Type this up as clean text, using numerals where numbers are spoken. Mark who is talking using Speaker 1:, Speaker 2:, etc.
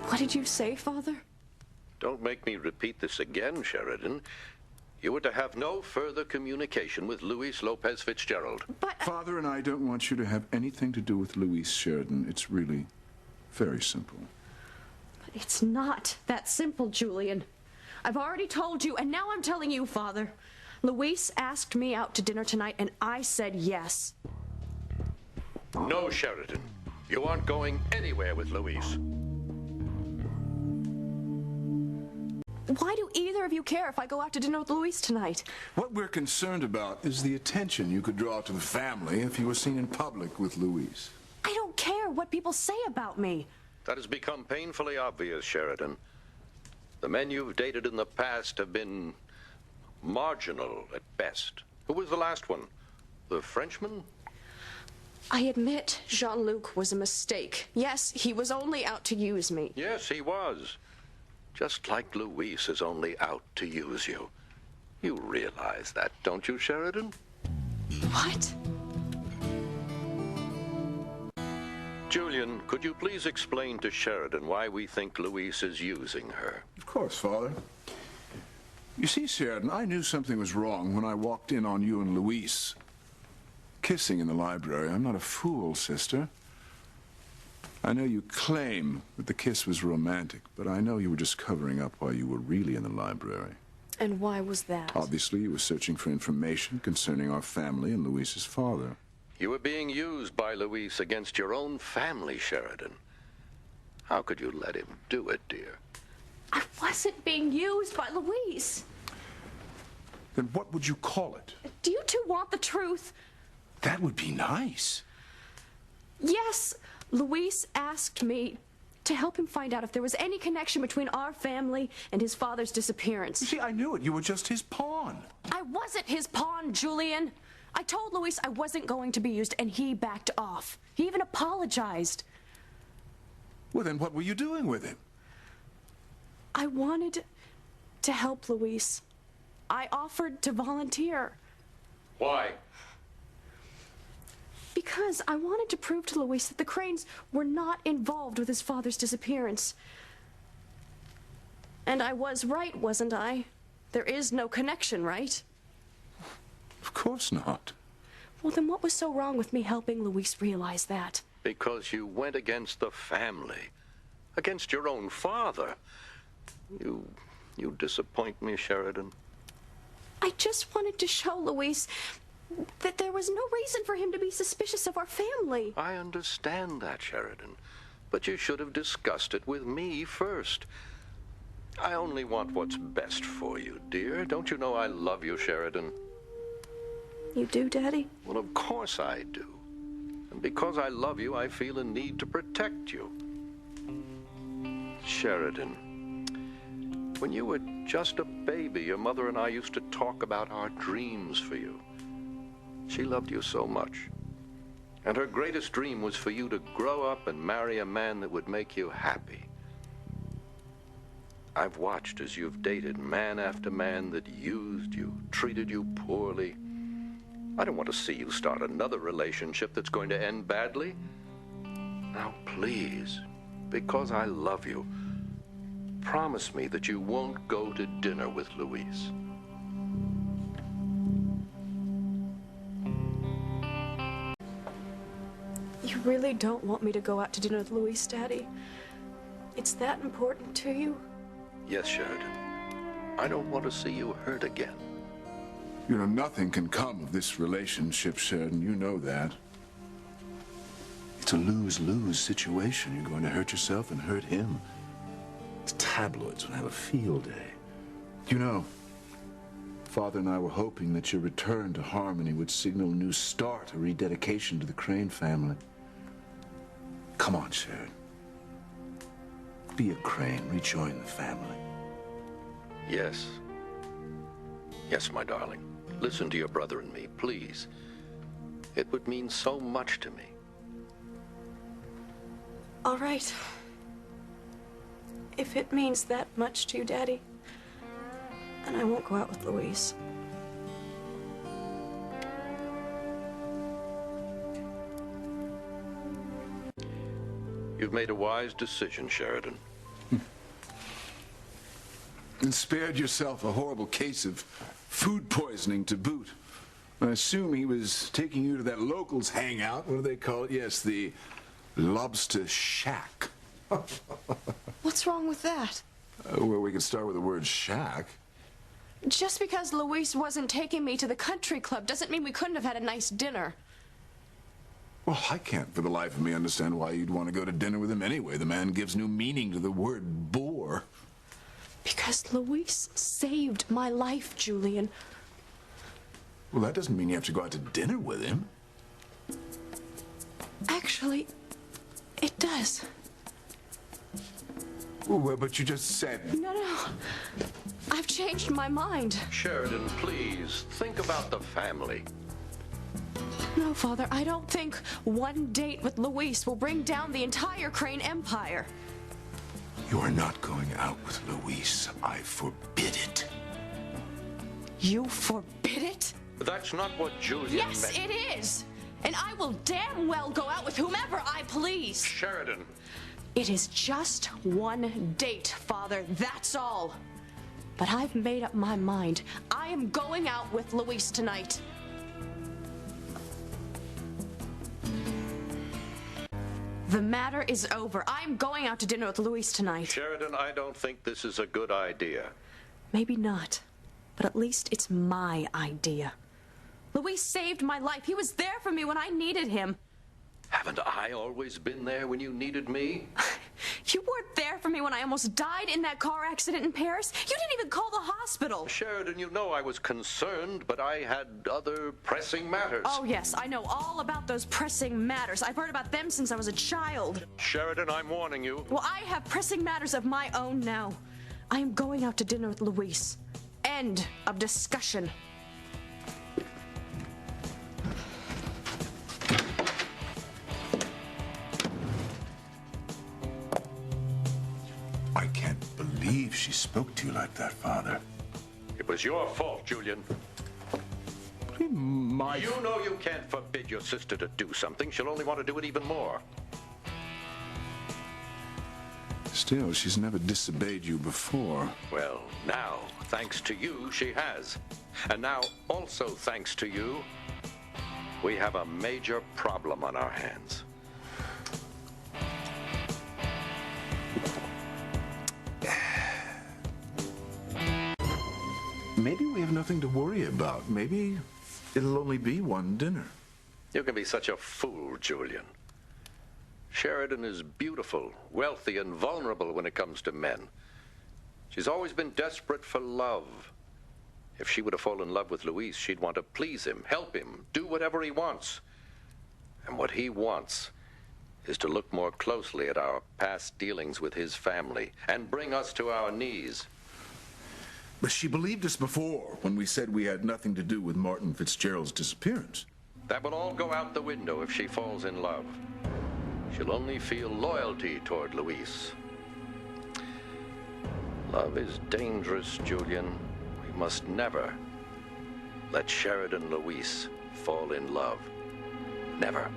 Speaker 1: What did you say, Father?
Speaker 2: Don't make me repeat this again, Sheridan. You were to have no further communication with Luis Lopez Fitzgerald.
Speaker 1: But...
Speaker 3: Father and I don't want you to have anything to do with Luis, Sheridan. It's really very simple.
Speaker 1: But it's not that simple, Julian. I've already told you, and now I'm telling you, Father. Luis asked me out to dinner tonight, and I said yes.
Speaker 2: No, Sheridan. You aren't going anywhere with Luis.
Speaker 1: Why do either of you care if I go out to dinner with Luis tonight?
Speaker 3: What we're concerned about is the attention you could draw to the family if you were seen in public with Luis.
Speaker 1: I don't care what people say about me.
Speaker 2: That has become painfully obvious, Sheridan. The men you've dated in the past have been marginal at best. Who was the last one? The Frenchman?
Speaker 1: I admit Jean-Luc was a mistake. Yes, he was only out to use me.
Speaker 2: Yes, he was. Just like Luis is only out to use you. You realize that, don't you, Sheridan?
Speaker 1: What?
Speaker 2: Julian, could you please explain to Sheridan why we think Luis is using her?
Speaker 3: Of course, Father. You see, Sheridan, I knew something was wrong when I walked in on you and Luis kissing in the library. I'm not a fool, sister. I know you claim that the kiss was romantic, but I know you were just covering up while you were really in the library.
Speaker 1: And why was that?
Speaker 3: Obviously, you were searching for information concerning our family and Luis's father.
Speaker 2: You were being used by Luis against your own family, Sheridan. How could you let him do it, dear?
Speaker 1: I wasn't being used by Luis.
Speaker 3: Then what would you call it?
Speaker 1: Do you two want the truth?
Speaker 3: That would be nice.
Speaker 1: Yes, Luis asked me to help him find out if there was any connection between our family and his father's disappearance.
Speaker 3: You see, I knew it. You were just his pawn.
Speaker 1: I wasn't his pawn, Julian. I told Luis I wasn't going to be used, and he backed off. He even apologized.
Speaker 3: Well, then what were you doing with him?
Speaker 1: I wanted to help Luis. I offered to volunteer.
Speaker 2: Why?
Speaker 1: Because I wanted to prove to Luis that the Cranes were not involved with his father's disappearance. And I was right, wasn't I? There is no connection, right?
Speaker 3: Of course not.
Speaker 1: Well, then what was so wrong with me helping Luis realize that?
Speaker 2: Because you went against the family. Against your own father. You disappoint me, Sheridan.
Speaker 1: I just wanted to show Luis that there was no reason for him to be suspicious of our family.
Speaker 2: I understand that, Sheridan. But you should have discussed it with me first. I only want what's best for you, dear. Don't you know I love you, Sheridan?
Speaker 1: You do, Daddy?
Speaker 2: Well, of course I do. And because I love you, I feel a need to protect you. Sheridan, when you were just a baby, your mother and I used to talk about our dreams for you. She loved you so much. And her greatest dream was for you to grow up and marry a man that would make you happy. I've watched as you've dated man after man that used you, treated you poorly. I don't want to see you start another relationship that's going to end badly. Now, please, because I love you, promise me that you won't go to dinner with Luis.
Speaker 1: You really don't want me to go out to dinner with Luis, Daddy? It's that important to you?
Speaker 2: Yes, Sheridan. I don't want to see you hurt again.
Speaker 3: You know, nothing can come of this relationship, Sheridan. You know that. It's a lose-lose situation. You're going to hurt yourself and hurt him. The tabloids will have a field day. You know, Father and I were hoping that your return to Harmony would signal a new start, a rededication to the Crane family. Come on, Sheridan. Be a Crane. Rejoin the family.
Speaker 2: Yes. Yes, my darling. Listen to your brother and me, please. It would mean so much to me.
Speaker 1: All right. If it means that much to you, Daddy, then I won't go out with Luis.
Speaker 2: You've made a wise decision, Sheridan.
Speaker 3: And spared yourself a horrible case of food poisoning to boot. I assume he was taking you to that locals hangout. What do they call it? Yes, the Lobster Shack.
Speaker 1: What's wrong with that?
Speaker 3: Well, we could start with the word shack.
Speaker 1: Just because Luis wasn't taking me to the country club doesn't mean we couldn't have had a nice dinner.
Speaker 3: Well, I can't for the life of me understand why you'd want to go to dinner with him anyway. The man gives new meaning to the word bore.
Speaker 1: Because Luis saved my life, Julian.
Speaker 3: Well, that doesn't mean you have to go out to dinner with him.
Speaker 1: Actually, it does.
Speaker 3: Well, but you just said...
Speaker 1: No. I've changed my mind.
Speaker 2: Sheridan, please, think about the family.
Speaker 1: No, Father, I don't think one date with Luis will bring down the entire Crane Empire.
Speaker 3: You are not going out with Luis. I forbid it.
Speaker 1: You forbid it?
Speaker 2: That's not what Julian
Speaker 1: Yes,
Speaker 2: meant.
Speaker 1: it is. And I will damn well go out with whomever I please.
Speaker 2: Sheridan.
Speaker 1: It is just one date, Father, that's all. But I've made up my mind. I am going out with Luis tonight. The matter is over. I'm going out to dinner with Luis tonight.
Speaker 2: Sheridan, I don't think this is a good idea.
Speaker 1: Maybe not, but at least it's my idea. Luis saved my life. He was there for me when I needed him.
Speaker 2: Haven't I always been there when you needed me?
Speaker 1: You weren't there for me when I almost died in that car accident in Paris. You didn't even call the hospital.
Speaker 2: Sheridan, you know I was concerned, but I had other pressing matters.
Speaker 1: Oh, yes, I know all about those pressing matters. I've heard about them since I was a child.
Speaker 2: Sheridan, I'm warning you.
Speaker 1: Well, I have pressing matters of my own now. I am going out to dinner with Luis. End of discussion.
Speaker 3: I can't believe she spoke to you like that, Father.
Speaker 2: It was your fault, Julian.
Speaker 3: My...
Speaker 2: You know you can't forbid your sister to do something. She'll only want to do it even more.
Speaker 3: Still, she's never disobeyed you before.
Speaker 2: Well, now, thanks to you, she has. And now, also thanks to you, we have a major problem on our hands.
Speaker 3: Maybe we have nothing to worry about. Maybe it'll only be one dinner.
Speaker 2: You can be such a fool, Julian. Sheridan is beautiful, wealthy, and vulnerable when it comes to men. She's always been desperate for love. If she were to fall in love with Luis, she'd want to please him, help him, do whatever he wants. And what he wants is to look more closely at our past dealings with his family and bring us to our knees.
Speaker 3: But she believed us before when we said we had nothing to do with Martin Fitzgerald's disappearance.
Speaker 2: That will all go out the window if she falls in love. She'll only feel loyalty toward Luis. Love is dangerous, Julian. We must never let Sheridan Luis fall in love. Never.